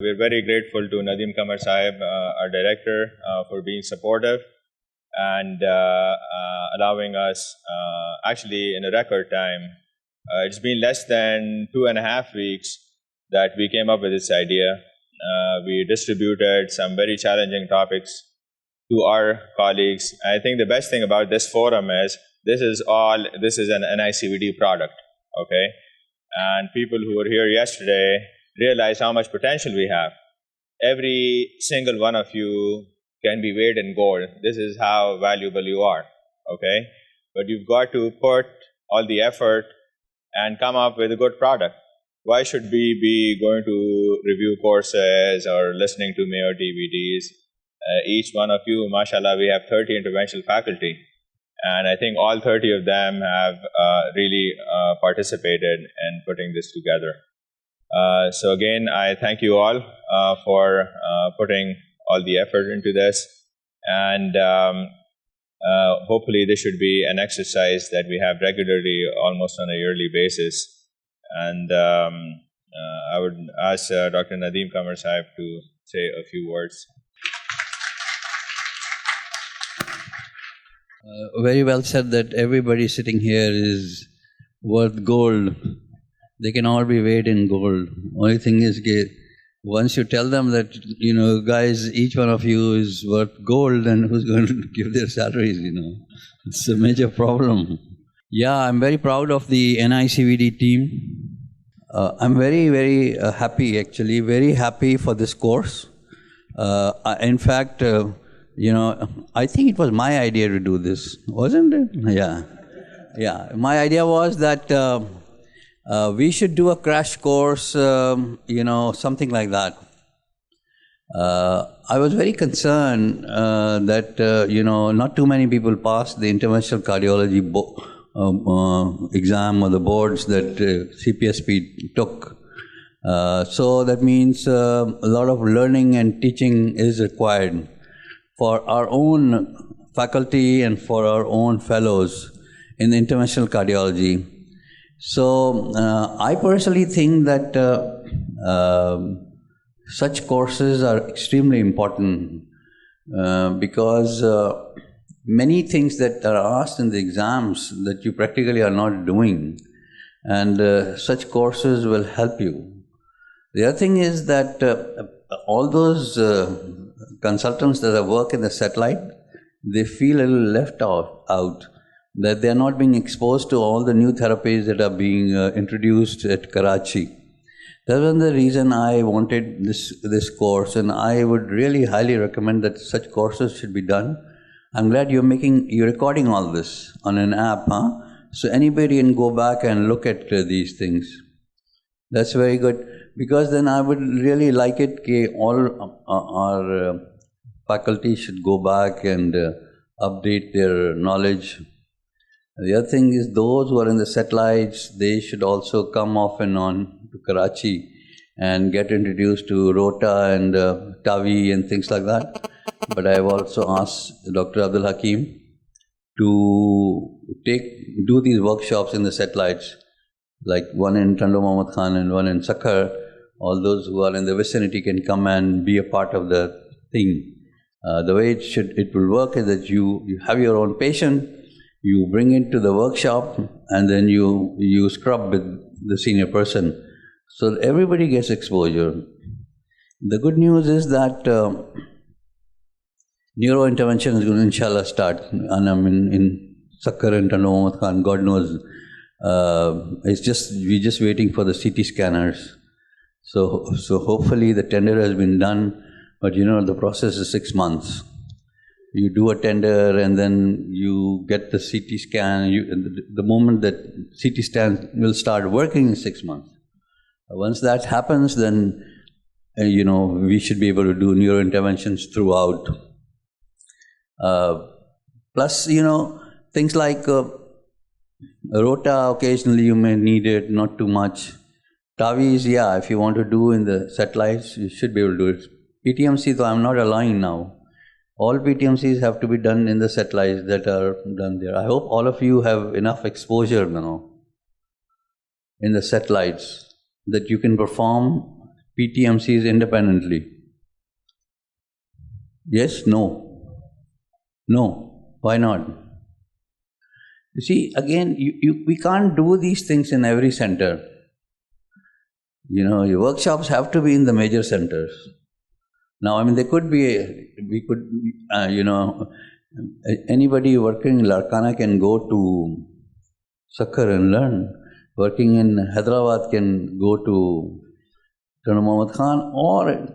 We're very grateful to Nadeem Qamar Sahib, our director, for being supportive and allowing us, actually in a record time. It's been less than 2.5 weeks that we came up with this idea. We distributed some very challenging topics to our colleagues. I think the best thing about this forum is this is an NICVD product, okay? And people who were here yesterday realize how much potential we have. Every single one of you can be weighed in gold. This is how valuable you are, okay? But you've got to put all the effort and come up with a good product. Why should we be going to review courses or listening to Mayo DVDs? Each one of you, mashallah, we have 30 interventional faculty. And I think all 30 of them have really participated in putting this together. So again, I thank you all for putting all the effort into this. And hopefully this should be an exercise that we have regularly, almost on a yearly basis. And I would ask Dr. Nadeem Qamar Sahib to say a few words. Very well said that everybody sitting here is worth gold. They can all be weighed in gold. Only thing is, once you tell them that, guys, each one of you is worth gold, then who's going to give their salaries, It's a major problem. Yeah, I'm very proud of the NICVD team. I'm very, very happy, actually, very happy for this course. In fact, I think it was my idea to do this, wasn't it? Yeah. My idea was that we should do a crash course, something like that. I was very concerned that, not too many people passed the interventional cardiology exam or the boards that CPSP took. So that means a lot of learning and teaching is required for our own faculty and for our own fellows in interventional cardiology. So I personally think that such courses are extremely important because many things that are asked in the exams that you practically are not doing, and such courses will help you. The other thing is that all those consultants that work in the satellite, they feel a little left out, that they are not being exposed to all the new therapies that are being introduced at Karachi. That was the reason I wanted this course, and I would really highly recommend that such courses should be done. I'm glad you're recording all this on an app, huh? So anybody can go back and look at these things. That's very good, because then I would really like it that all our faculty should go back and update their knowledge. The other thing is, those who are in the satellites, they should also come off and on to Karachi and get introduced to Rota and Tavi and things like that. But I have also asked Dr. Abdul Hakim to do these workshops in the satellites, like one in Tando Mohammad Khan and one in Sakhar. All those who are in the vicinity can come and be a part of the thing. The way it will work is that you have your own patient, you bring it to the workshop, and then you scrub with the senior person. So everybody gets exposure. The good news is that neurointervention is going to, inshallah, start. And I mean, in Sakkar and Tando Mohammad Khan, God knows, we're just waiting for the CT scanners. So hopefully the tender has been done, but the process is 6 months. You do a tender and then you get the CT scan. The moment that CT scan will start working in 6 months. Once that happens, then we should be able to do neurointerventions throughout. Plus, things like Rota, occasionally you may need it, not too much. Tavis, if you want to do in the satellites, you should be able to do it. PTMC, though, I'm not allowing now. All PTMCs have to be done in the satellites that are done there. I hope all of you have enough exposure now in the satellites that you can perform PTMCs independently? Yes? No? No. Why not? You see, again, we can't do these things in every center. Your workshops have to be in the major centers. Now, there could be, anybody working in Larkana can go to Sakkar and learn. Working in Hyderabad can go to Dr. Muhammad Khan, or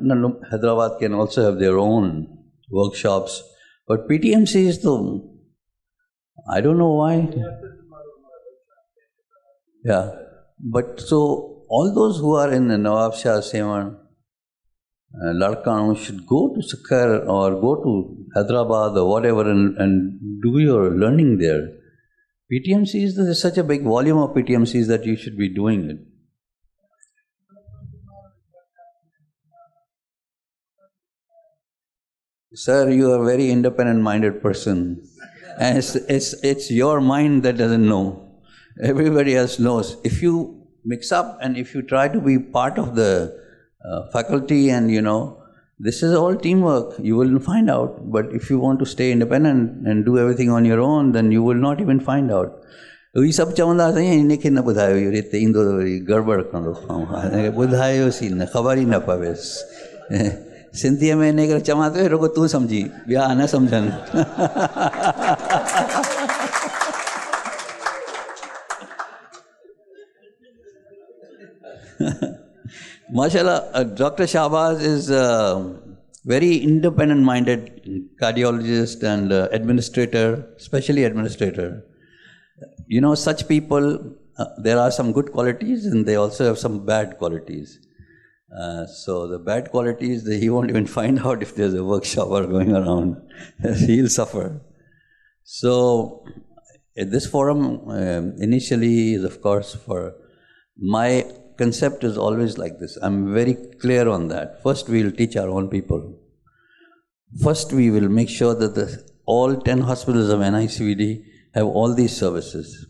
Hyderabad can also have their own workshops. But PTMC is I don't know why. Yeah. But so, all those who are in the Nawab Shah, Sewan, Larkana should go to Sakkar or go to Hyderabad or whatever and do your learning there. PTMCs, there's such a big volume of PTMCs that you should be doing it. Sir, you are a very independent-minded person. And it's your mind that doesn't know. Everybody else knows. If you mix up and if you try to be part of the faculty and, this is all teamwork, you will find out. But if you want to stay independent and do everything on your own, then you will not even find out. ये सब चवंदा साईं इने खे न ॿुधायो इहो हिते ईंदो त वरी गड़बड़ कंदो ॿुधायोसीं न ख़बर ई न पवेसि सिंधीअ में इन करे चवां थो रुगो तूं सम्झी ॿिया न सम्झनि Mashallah, Dr. Shahbaz is a very independent-minded cardiologist and administrator, especially administrator. Such people, there are some good qualities and they also have some bad qualities. So the bad qualities, he won't even find out if there's a workshop going around. He'll suffer. So this forum initially is, of course, for my concept is always like this. I'm very clear on that. First, we'll teach our own people. First, we will make sure that all 10 hospitals of NICVD have all these services.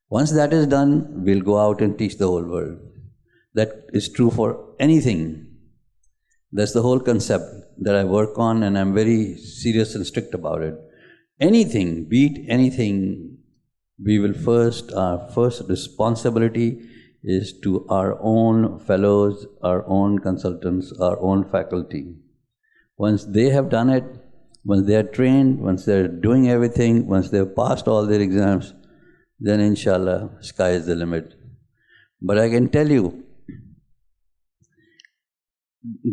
Once that is done, we'll go out and teach the whole world. That is true for anything. That's the whole concept that I work on, and I'm very serious and strict about it. Anything, be it anything, our first responsibility is to our own fellows, our own consultants, our own faculty. Once they have done it, once they are trained, once they are doing everything, once they have passed all their exams, then inshallah, sky is the limit. But I can tell you,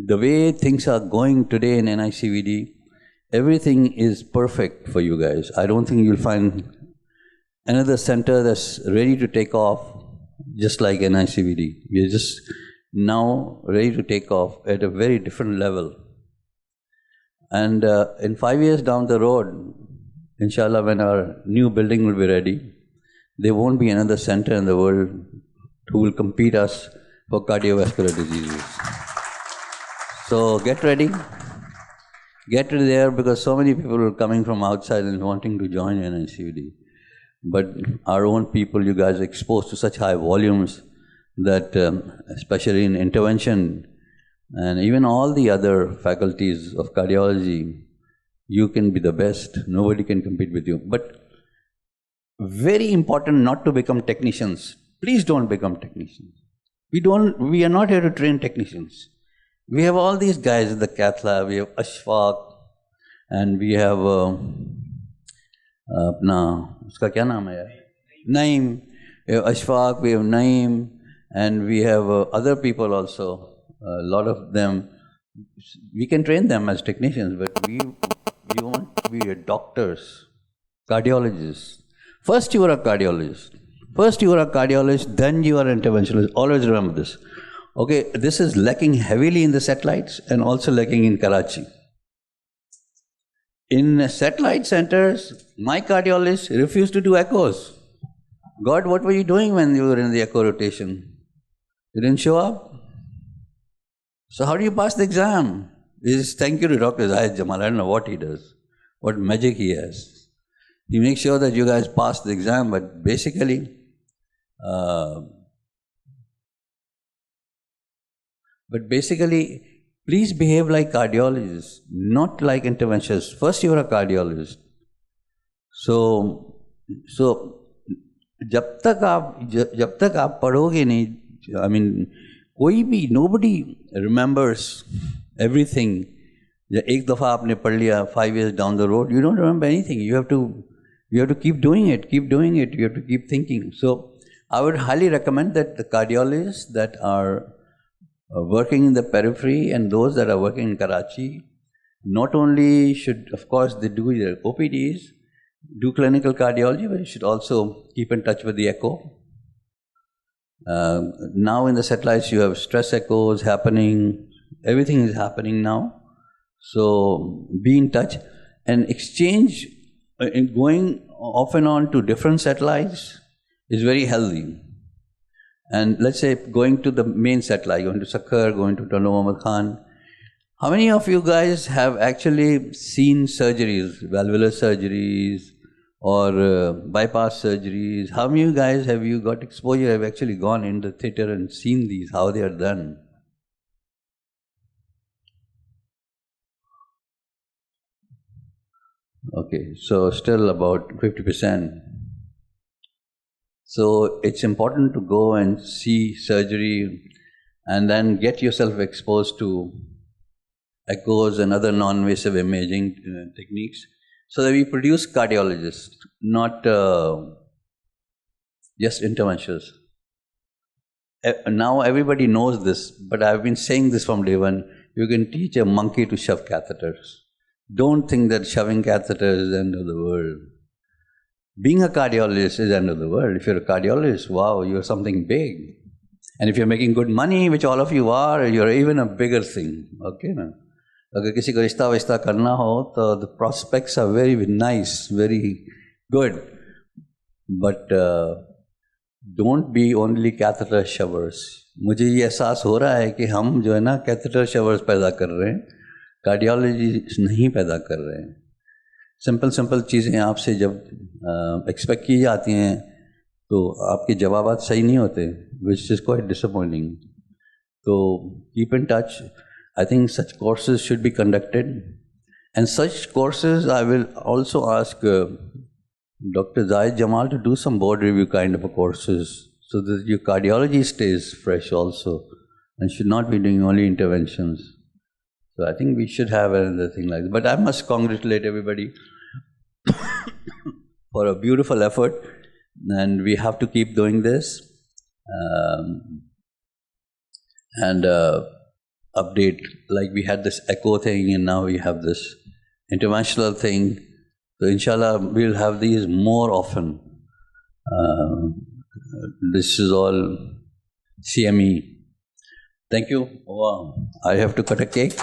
the way things are going today in NICVD, everything is perfect for you guys. I don't think you'll find another center that's ready to take off just like NICVD. We are just now ready to take off at a very different level. And in 5 years down the road, inshallah, when our new building will be ready, there won't be another center in the world who will compete us for cardiovascular diseases. So get ready. Get there, because so many people are coming from outside and wanting to join NICVD. But our own people, you guys are exposed to such high volumes that, especially in intervention and even all the other faculties of cardiology, you can be the best. Nobody can compete with you. But very important not to become technicians. Please don't become technicians. We are not here to train technicians. We have all these guys in the cath lab. We have Ashfaq, and we have उसका क्या नाम है? Naeem. We have Ashfaq, we have Naeem, and we have other people also. A lot of them. We can train them as technicians, but we want to be doctors, cardiologists. First you are a cardiologist. Then you are an interventionist. Always remember this. Okay, this is lacking heavily in the satellites and also lacking in Karachi. In satellite centers, my cardiologist refused to do echoes. God, what were you doing when you were in the echo rotation? You didn't show up? So how do you pass the exam? This is thank you to Dr. Zahid Jamal. I don't know what he does, what magic he has. He makes sure that you guys pass the exam, but basically, But basically, please behave like cardiologists, not like interventionists. First, you are a cardiologist. So जब तक आप पढ़ोगे नहीं, I mean, nobody remembers everything. एक दफ़ा आपने पढ़ लिया, 5 years down the road, you don't remember anything. You have to keep doing it. You have to keep thinking. So I would highly recommend that the cardiologists that are working in the periphery and those that are working in Karachi, not only should, of course, they do their OPDs, do clinical cardiology, but you should also keep in touch with the echo. Now in the satellites you have stress echoes happening, everything is happening now. So be in touch and exchange, going off and on to different satellites is very healthy. And let's say going to the main satellite, going to Sakhar, going to Tano Muhammad Khan. How many of you guys have actually seen surgeries, valvular surgeries or bypass surgeries? How many of you guys have you got exposure, have actually gone in the theater and seen these, how they are done? Okay, so still about 50%. So it's important to go and see surgery and then get yourself exposed to echoes and other non-invasive imaging techniques so that we produce cardiologists, not just interventionists. Now everybody knows this, but I've been saying this from day one. You can teach a monkey to shove catheters. Don't think that shoving catheters is the end of the world. Being a cardiologist is the end of the world. If you're a cardiologist, wow, you're something big. And if you're making good money, which all of you are, you're even a bigger thing. Okay, na? Agar kisi ko rishta vishta karna ho, to the prospects are very nice, very good. But don't be only catheter shovers. मुझे ये एहसास हो रहा है कि हम जो है ना कैथेटर शवर्स पैदा कर रहे हैं, कार्डियोलॉजी नहीं पैदा कर रहे हैं. सिंपल चीज़ें आपसे जब एक्सपेक्ट की जाती हैं तो आपके जवाबात सही नहीं होते, विच इज़ क्वाइट डिसअपॉइंटिंग. तो keep in touch. I think such courses should be conducted and such courses I will also ask Dr. Zahid Jamal to do some board review kind of a courses so that your cardiology stays fresh also and should not be doing only interventions. So I think we should have another thing like that. But I must congratulate everybody for a beautiful effort, and we have to keep doing this and update. Like we had this echo thing and now we have this interventional thing. So inshallah we'll have these more often. This is all CME. Thank you. Wow. I have to cut a cake.